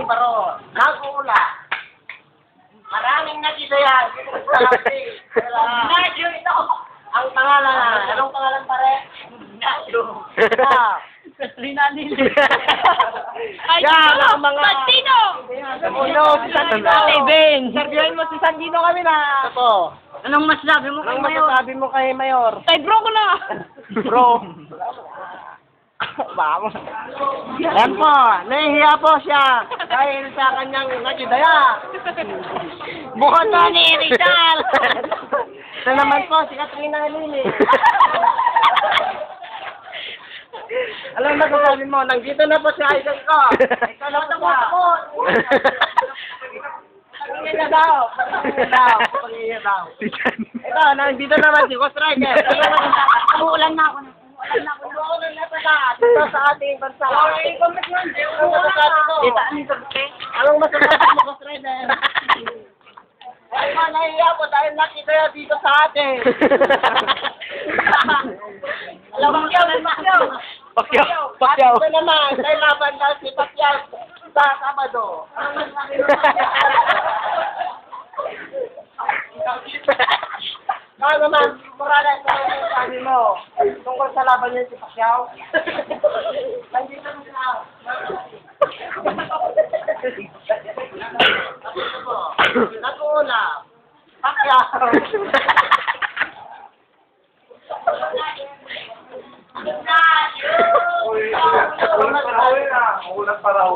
baro. Nag-uula. Maraming nakita yan. Nadyo ito. Ang pangalan, anong pangalan pare? Nadyo. Rinanil. Ay, yan, ang mga... Santino! Uno, si Santino. Ate Ben. Interviewin mo si Santino kami na. Ito. Anong masasabi mo kay Anong Mayor? masasabi mo kay Mayor? Kay bro ko na. Bro. Vamos. Yan po, nahihiya po siya dahil sa kanyang nakidaya. Bukod na ni Rizal. Ito naman po, si Katrina Halili. Alam mo masasabi mo, nandito na po si idol ko. Ito na po ako. Pag-iya na daw. Pag-iya daw. Ito, nandito naman si Ghost Rider. Umuulan na ako. Umuulan na pala dito sa ating bansa. Anong masasabi mo, Ghost Rider? Ay, nahiya po dahil nakita yan dito sa atin. Alam mo yan, Pacquiao. Ito naman, dahil laban na si Pacquiao sa Sabado. Ano naman, Morales, ano sabi mo? Tungkol sa laban niya si Pacquiao? Nandito na siya. Nag-uula. Pacquiao. Uy, ulan pa raw.